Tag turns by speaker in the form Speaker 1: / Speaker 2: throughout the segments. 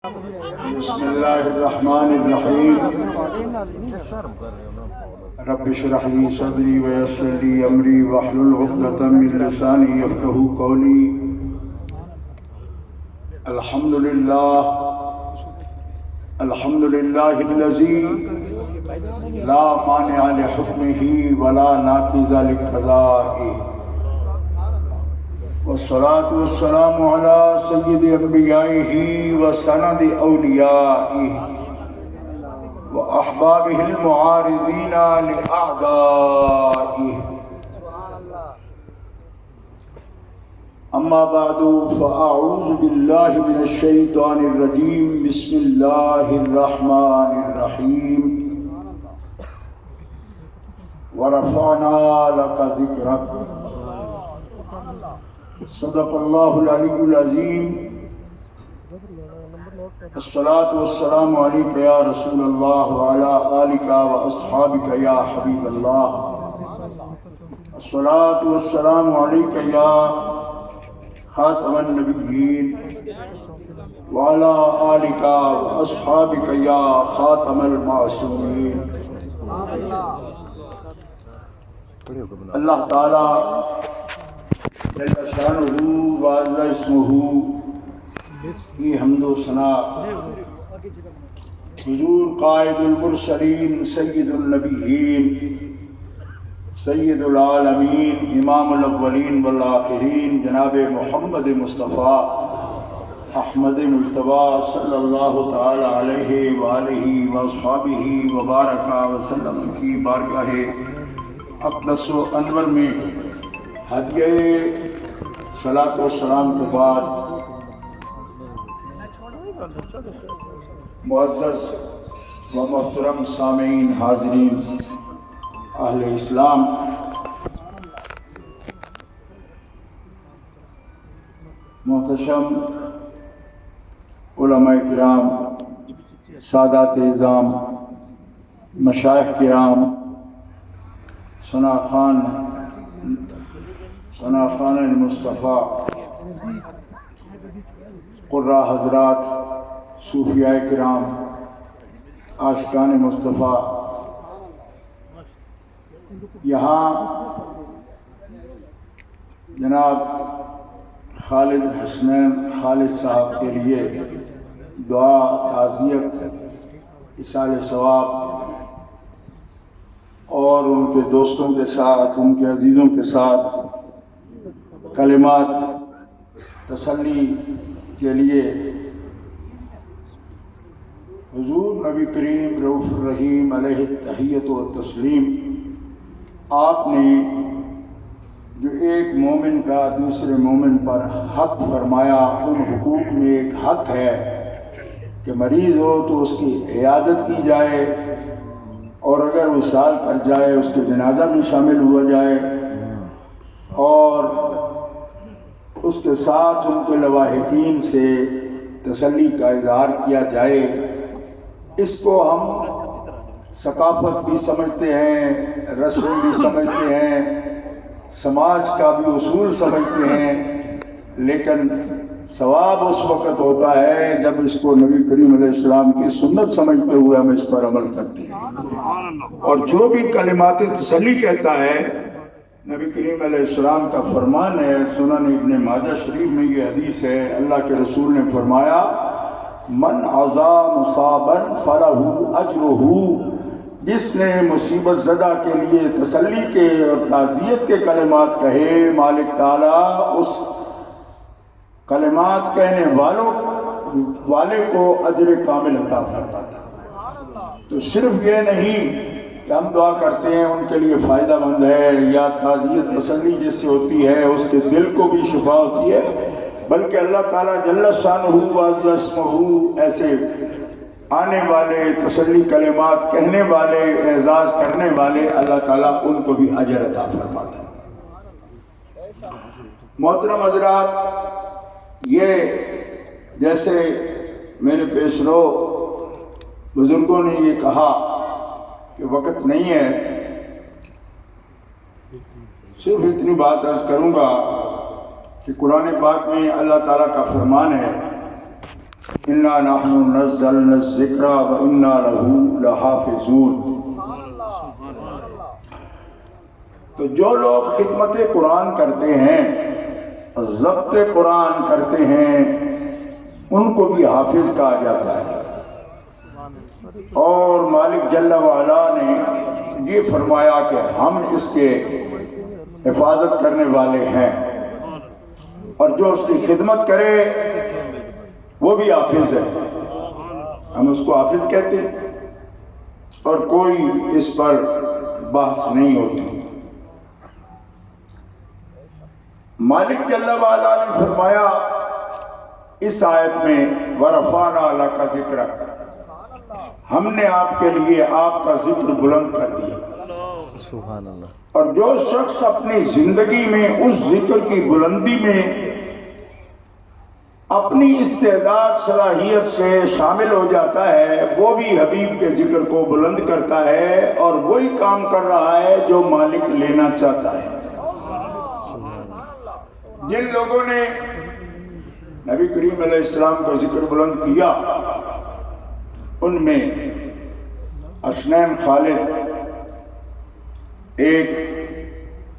Speaker 1: بسم اللہ الرحمن الرحیم رب اشرح لی صدری ویسر لی امری واحلل عقدۃ من لسانی یفقہوا قولی الحمد للہ الذی لا مانع لحکمہ ولا ناقض لقضائہ والصلاة والسلام على سید انبیائہ وسند اولیائہ واحبابہ المعارضین لأعدائہ اما بعد فاعوذ باللہ من الشیطان الرجیم بسم اللہ الرحمن الرحیم ورفعنا لك ذکرک صدق اللہ العلی العظیم الصلاة والسلام علیک یا رسول اللہ وعلا آلک واصحابک یا حبیب اللہ الصلاة والسلام علیک یا خاتم النبیین وعلا آلک واصحابک یا خاتم المعصومین۔ اللہ تعالی جل شانہ وعز اسمہ کی حمد و ثنا حضور قائد المرسلین سید النبیین سید العالمین امام الاولین والآخرین جناب محمد مصطفیٰ احمد مجتبیٰ صلی اللہ تعالی علیہ وآلہ واصحابہ وبارک وسلم کی بارگاہ اقدس و انور میں ہدیہ صلاۃ و سلام کے بعد معزز و محترم سامعین حاضرین اہل اسلام، محتشم علماء کرام، سادات اعظام، مشائخ کرام، ثناخان المصطفیٰ، قراء حضرات، صوفیاء کرام، عاشقان مصطفیٰ، یہاں جناب خالد حسنین خالد صاحب کے لیے دعا، تعزیت، ایصال ثواب اور ان کے دوستوں کے ساتھ، ان کے عزیزوں کے ساتھ کلمات تسلی کے لیے حضور نبی کریم رؤوف الرحیم علیہ التحیۃ و تسلیم، آپ نے جو ایک مومن کا دوسرے مومن پر حق فرمایا، ان حقوق میں ایک حق ہے کہ مریض ہو تو اس کی عیادت کی جائے، اور اگر وصال کر جائے اس کے جنازہ بھی شامل ہوا جائے، اور اس کے ساتھ ان کے لواحقین سے تسلی کا اظہار کیا جائے۔ اس کو ہم ثقافت بھی سمجھتے ہیں، رسم بھی سمجھتے ہیں، سماج کا بھی اصول سمجھتے ہیں، لیکن ثواب اس وقت ہوتا ہے جب اس کو نبی کریم علیہ السلام کی سنت سمجھتے ہوئے ہم اس پر عمل کرتے ہیں۔ اور جو بھی کلمات تسلی کہتا ہے، نبی کریم علیہ السلام کا فرمان ہے، سنن ابن ماجہ شریف میں یہ حدیث ہے، اللہ کے رسول نے فرمایا من عزا مصابا فلہ اجرہ، جس نے مصیبت زدہ کے لیے تسلی کے اور تعزیت کے کلمات کہے، مالک تعالیٰ اس کلمات کہنے والے کو اجر کامل عطا فرماتا۔ تو صرف یہ نہیں کہ ہم دعا کرتے ہیں ان کے لیے فائدہ مند ہے، یا تعزیت تسلی جس سے ہوتی ہے اس کے دل کو بھی شفا ہوتی ہے، بلکہ اللہ تعالیٰ جل شانہ وعز اسمہ ایسے آنے والے تسلی کلمات کہنے والے، اعزاز کرنے والے، اللہ تعالیٰ ان کو بھی اجر عطا فرماتا ہے۔ محترم حضرات، یہ جیسے میرے پیش رو بزرگوں نے یہ کہا کہ وقت نہیں ہے، صرف اتنی بات عرض کروں گا کہ قرآن پاک میں اللہ تعالیٰ کا فرمان ہے انا نحن نزلنا الذکر وانا لہ لحافظون۔ تو جو لوگ خدمت قرآن کرتے ہیں، ضبط قرآن کرتے ہیں، ان کو بھی حافظ کہا جاتا ہے۔ اور مالک جل وعلا نے یہ فرمایا کہ ہم اس کے حفاظت کرنے والے ہیں، اور جو اس کی خدمت کرے وہ بھی حافظ ہے، ہم اس کو حافظ کہتے ہیں، اور کوئی اس پر بحث نہیں ہوتی۔ مالک جل وعلا نے فرمایا اس آیت میں وَرَفَعْنَا لَكَ ذِكْرَكَ، ہم نے آپ کے لیے آپ کا ذکر بلند کر دیا۔
Speaker 2: سبحان اللہ۔
Speaker 1: اور جو شخص اپنی زندگی میں اس ذکر کی بلندی میں اپنی استعداد صلاحیت سے شامل ہو جاتا ہے، وہ بھی حبیب کے ذکر کو بلند کرتا ہے، اور وہی کام کر رہا ہے جو مالک لینا چاہتا ہے۔ جن لوگوں نے نبی کریم علیہ السلام کا ذکر بلند کیا، ان میں حسنین خالد ایک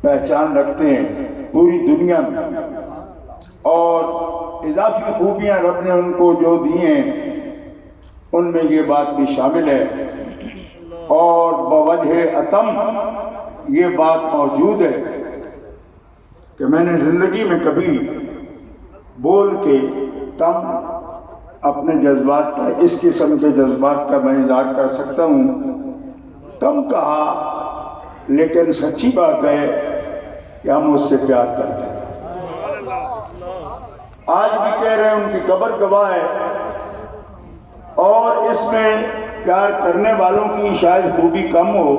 Speaker 1: پہچان رکھتے ہیں پوری دنیا میں، اور اضافی خوبیاں رب نے ان کو جو دی ہیں ان میں یہ بات بھی شامل ہے، اور بوجہ اتم یہ بات موجود ہے کہ میں نے زندگی میں کبھی بول کے تم اپنے جذبات کا، اس قسم کے جذبات کا میں اظہار کر سکتا ہوں، کم کہا، لیکن سچی بات ہے کہ ہم اس سے پیار کرتے ہیں۔ آج بھی کہہ رہے ہیں ان کی قبر گواہ ہے، اور اس میں پیار کرنے والوں کی شاید خوبی کم ہو،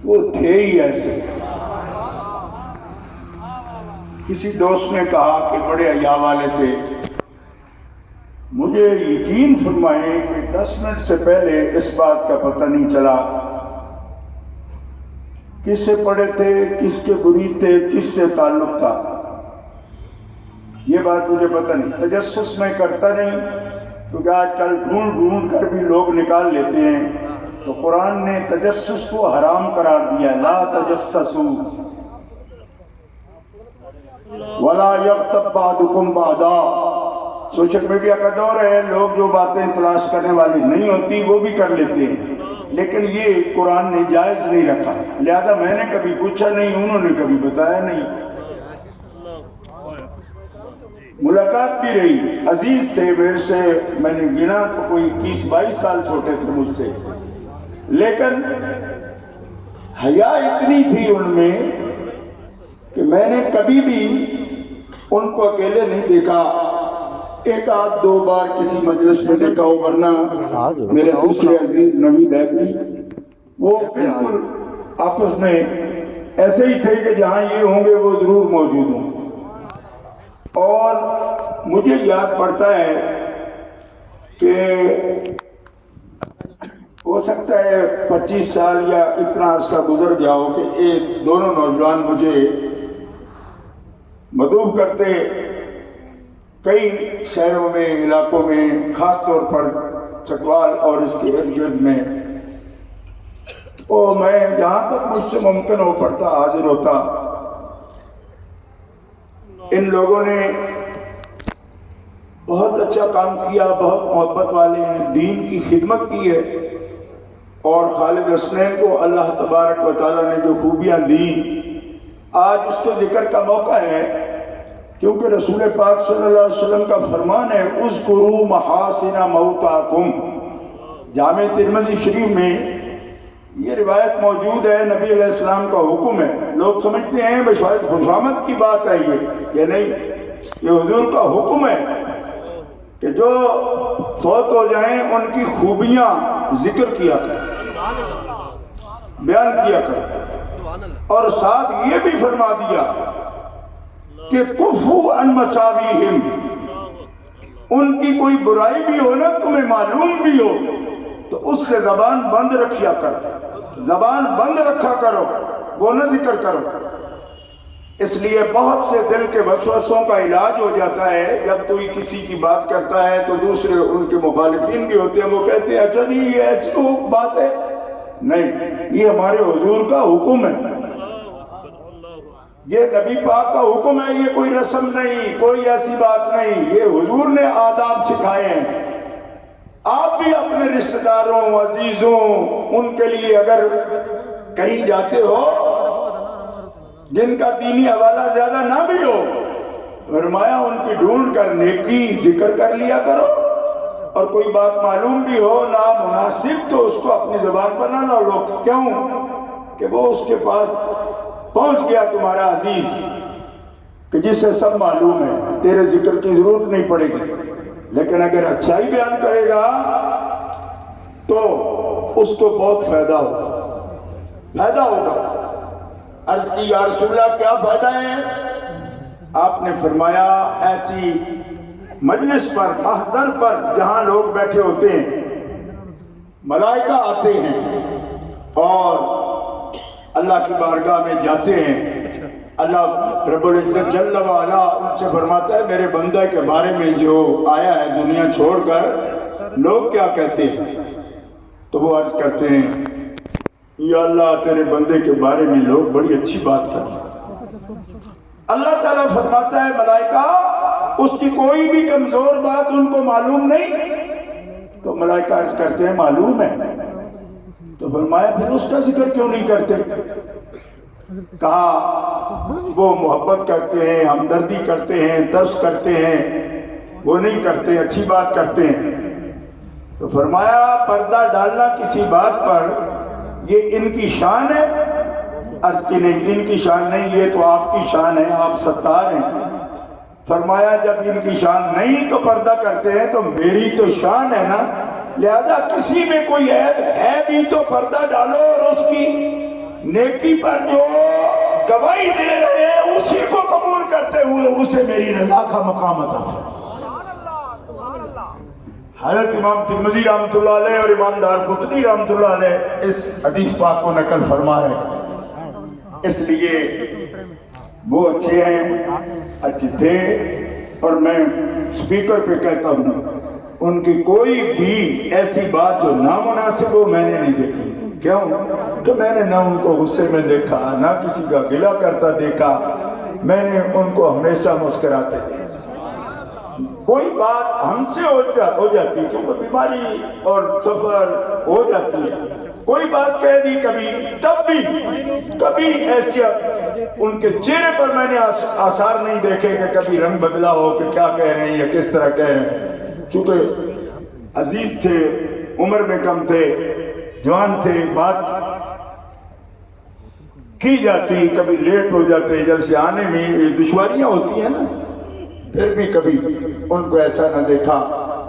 Speaker 1: وہ تھے ہی ایسے۔ کسی دوست نے کہا کہ بڑے حیا والے تھے، مجھے یقین فرمائیں کہ 10 منٹ سے پہلے اس بات کا پتہ نہیں چلا کس سے پڑھے تھے، کس کے مرید تھے، کس سے تعلق تھا، یہ بات مجھے پتہ نہیں۔ تجسس میں کرتا نہیں، کیونکہ آج کل ڈھونڈ ڈھونڈ کر بھی لوگ نکال لیتے ہیں، تو قرآن نے تجسس کو حرام قرار دیا، لا تجسسوا ولا یغتب بعضکم بعضا۔ سوشل میڈیا کا دور ہے، لوگ جو باتیں تلاش کرنے والی نہیں ہوتی وہ بھی کر لیتے ہیں، لیکن یہ قرآن نے جائز نہیں رکھا، لہذا میں نے کبھی پوچھا نہیں، انہوں نے کبھی بتایا نہیں۔ ملاقات بھی رہی، عزیز تھے میرے سے، میں نے گنا تو کوئی 21-22 سال چھوٹے تھے مجھ سے، لیکن حیا اتنی تھی ان میں کہ میں نے کبھی بھی ان کو اکیلے نہیں دیکھا، ایک آدھ دو بار کسی مجلس میں دیکھا ہو، ورنہ میرے دوسرے عزیز نوید ایبلی وہ بالکل آپس میں ایسے ہی تھے کہ جہاں یہ ہوں گے وہ ضرور موجود ہوں۔ اور مجھے یاد پڑتا ہے کہ ہو سکتا ہے 25 سال یا اتنا عرصہ گزر گیا ہو کہ ایک دونوں نوجوان مجھے مدعو کرتے کئی شہروں میں، علاقوں میں، خاص طور پر چکوال اور اس کے ارد گرد میں، اور میں جہاں تک مجھ سے ممکن ہو پڑتا حاضر ہوتا۔ ان لوگوں نے بہت اچھا کام کیا، بہت محبت والے ہیں، دین کی خدمت کی ہے، اور خالد حسنین کو اللہ تبارک و تعالیٰ نے جو خوبیاں دی، آج اس کے ذکر کا موقع ہے، کیونکہ رسول پاک صلی اللہ علیہ وسلم کا فرمان ہے اذکروا محاسن موتاکم۔ جامع ترمذی شریف میں یہ روایت موجود ہے، نبی علیہ السلام کا حکم ہے۔ لوگ سمجھتے ہیں بھائی شاید خوشامد کی بات ہے یہ نہیں، یہ حضور کا حکم ہے کہ جو فوت ہو جائیں ان کی خوبیاں ذکر کیا کریں، بیان کیا کریں، اور ساتھ یہ بھی فرما دیا کہ کفو عن مساویہم، ان کی کوئی برائی بھی ہو نا تمہیں معلوم بھی ہو تو اس سے زبان بند رکھیا کرو، زبان بند رکھا کرو، وہ نہ ذکر کرو۔ اس لیے بہت سے دل کے وسوسوں کا علاج ہو جاتا ہے، جب کوئی کسی کی بات کرتا ہے تو دوسرے ان کے مخالفین بھی ہوتے ہیں، وہ کہتے ہیں اچھا جی یہ ایسی بات ہے، نہیں، یہ ہمارے حضور کا حکم ہے، یہ نبی پاک کا حکم ہے، یہ کوئی رسم نہیں، کوئی ایسی بات نہیں، یہ حضور نے آداب سکھائے ہیں۔ آپ بھی اپنے رشتہ داروں، عزیزوں، ان کے لیے اگر کہیں جاتے ہو جن کا دینی حوالہ زیادہ نہ بھی ہو، فرمایا ان کی ڈھونڈ کر نیکی ذکر کر لیا کرو، اور کوئی بات معلوم بھی ہو نامناسب تو اس کو اپنی زبان پر نہ لو۔ کیوں کہ وہ اس کے پاس پہنچ گیا تمہارا عزیز کہ جسے سب معلوم ہے، تیرے ذکر کی ضرورت نہیں پڑے گی، لیکن اگر اچھائی بیان کرے گا تو اس کو بہت فائدہ ہوگا۔ عرض کی یا رسول اللہ کیا فائدہ ہے؟ آپ نے فرمایا ایسی مجلس پر، محضر پر جہاں لوگ بیٹھے ہوتے ہیں، ملائکہ آتے ہیں اور اللہ کی بارگاہ میں جاتے ہیں، اللہ رب العزت جل وعلا ان سے فرماتا ہے میرے بندہ کے بارے میں جو آیا ہے دنیا چھوڑ کر، لوگ کیا کہتے ہیں؟ تو وہ عرض کرتے ہیں یا اللہ تیرے بندے کے بارے میں لوگ بڑی اچھی بات کرتے ہیں۔ اللہ تعالیٰ فرماتا ہے ملائکہ اس کی کوئی بھی کمزور بات ان کو معلوم نہیں، تو ملائکہ عرض کرتے ہیں معلوم ہے، تو فرمایا پھر اس کا ذکر کیوں نہیں کرتے؟ کہا وہ محبت کرتے ہیں، ہمدردی کرتے ہیں، ترس کرتے ہیں، وہ نہیں کرتے، اچھی بات کرتے ہیں۔ تو فرمایا پردہ ڈالنا کسی بات پر یہ ان کی شان ہے؟ عرض کی نہیں، ان کی شان نہیں، یہ تو آپ کی شان ہے، آپ ستار ہیں۔ فرمایا جب ان کی شان نہیں تو پردہ کرتے ہیں تو میری تو شان ہے نا، لہذا کسی میں کوئی عیب ہے بھی تو پردہ ڈالو، اور اس کی نیکی پر جو گواہی دے رہے ہیں اسی کو قبول کرتے ہوئے اسے میری رضا کا مقام عطا فرمائے۔ حضرت امام ترمذی رحمۃ اللہ علیہ اور امام دارقطنی رحمۃ اللہ علیہ اس حدیث پاک کو نقل فرما رہے ہیں، اس لیے وہ اچھے ہیں، اچھے تھے، اور میں سپیکر پہ کہتا ہوں ان کی کوئی بھی ایسی بات جو نامناسب ہو میں نے نہیں دیکھی۔ کیوں کہ میں نے نہ ان کو غصے میں دیکھا، نہ کسی کا گلہ کرتا دیکھا، میں نے ان کو ہمیشہ مسکراتے دیکھا۔ کوئی بات ہم سے ہو جاتی کیونکہ بیماری اور سفر ہو جاتی ہے، کوئی بات کہہ دی کبھی، تب بھی کبھی ایسے ان کے چہرے پر میں نے آثار نہیں دیکھے کہ کبھی رنگ بدلا ہو کہ کیا کہہ رہے ہیں یا کس طرح کہہ رہے ہیں۔ چونکہ عزیز تھے، عمر میں کم تھے، جوان تھے، بات کی جاتی، کبھی لیٹ ہو جاتے، جلسے آنے میں دشواریاں ہوتی ہیں نا، پھر بھی کبھی ان کو ایسا نہ دیکھا۔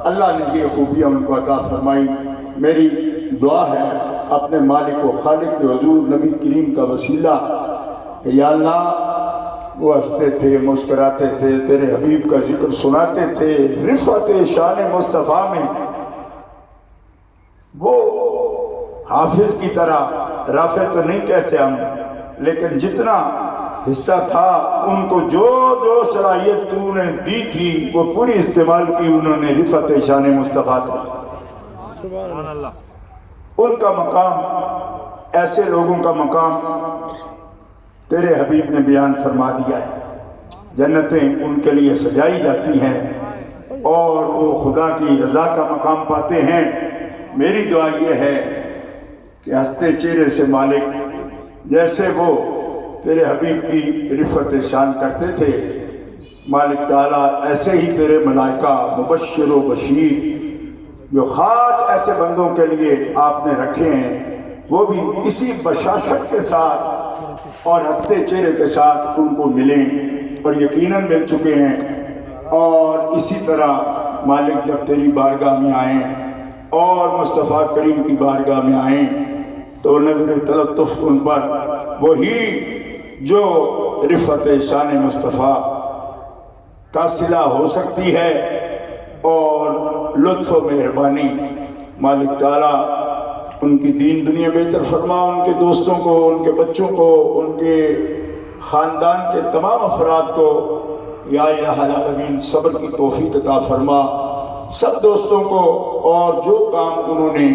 Speaker 1: اللہ نے یہ خوبیاں ان کو عطا فرمائی۔ میری دعا ہے اپنے مالک و خالق کے حضور نبی کریم کا وسیلہ کہ یا اللہ وہ ہنستے تھے، مسکراتے تھے، تیرے حبیب کا ذکر سناتے تھے، رفعت شان مصطفیٰ میں وہ حافظ کی طرح، رافع تو نہیں کہتے ہم، لیکن جتنا حصہ تھا ان کو جو جو صلاحیت تو نے دی تھی وہ پوری استعمال کی انہوں نے رفعت شان مصطفیٰ تھا۔
Speaker 2: سبحان اللہ۔
Speaker 1: ان کا مقام، ایسے لوگوں کا مقام تیرے حبیب نے بیان فرما دیا ہے۔ جنتیں ان کے لیے سجائی جاتی ہیں اور وہ خدا کی رضا کا مقام پاتے ہیں۔ میری دعا یہ ہے کہ ہنستے چہرے سے مالک جیسے وہ تیرے حبیب کی رفعت شان کرتے تھے، مالک تعالیٰ ایسے ہی تیرے ملائکہ مبشر و بشیر جو خاص ایسے بندوں کے لیے آپ نے رکھے ہیں، وہ بھی اسی بشاشت کے ساتھ اور ہنستے چہرے کے ساتھ ان کو ملیں، اور یقیناً مل چکے ہیں۔ اور اسی طرح مالک جب تیری بارگاہ میں آئیں اور مصطفیٰ کریم کی بارگاہ میں آئیں تو نظر تلطف ان پر وہی جو رفعت شان مصطفیٰ کا صلہ ہو سکتی ہے اور لطف و مہربانی، مالک تعالیٰ ان کی دین دنیا بہتر فرما، ان کے دوستوں کو، ان کے بچوں کو، ان کے خاندان کے تمام افراد کو یا الہ العالمین صبر کی توفیق عطا فرما، سب دوستوں کو، اور جو کام انہوں نے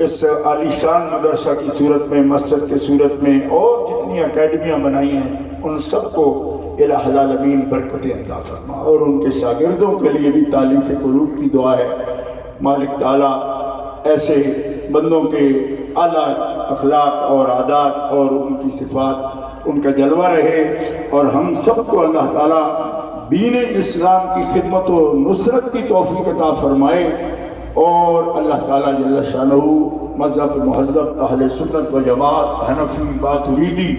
Speaker 1: اس عالی شان مدرسہ کی صورت میں، مسجد کی صورت میں، اور جتنی اکیڈمیاں بنائی ہیں، ان سب کو الہ العالمین برکتیں عطا فرما، اور ان کے شاگردوں کے لیے بھی تالیف قلوب کی دعا ہے۔ مالک تعالیٰ ایسے بندوں کے اعلیٰ اخلاق اور عادات اور ان کی صفات ان کا جلوہ رہے، اور ہم سب کو اللہ تعالیٰ دین اسلام کی خدمت و نصرت کی توفیق عطا فرمائے، اور اللہ تعالیٰ جل شانہ مذہب مہذب اہل سنت و جماعت حنفی ماتریدی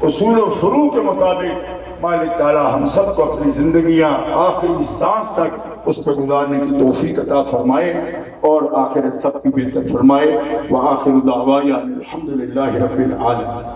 Speaker 1: اصول و فروع کے مطابق مالک تعالیٰ ہم سب کو اپنی زندگیاں آخری سانس تک اس پر گزارنے کی توفیق عطا فرمائے، اور آخرت سب کی بہتر فرمائے۔ وآخر دعوانا الحمدللہ رب العالمین۔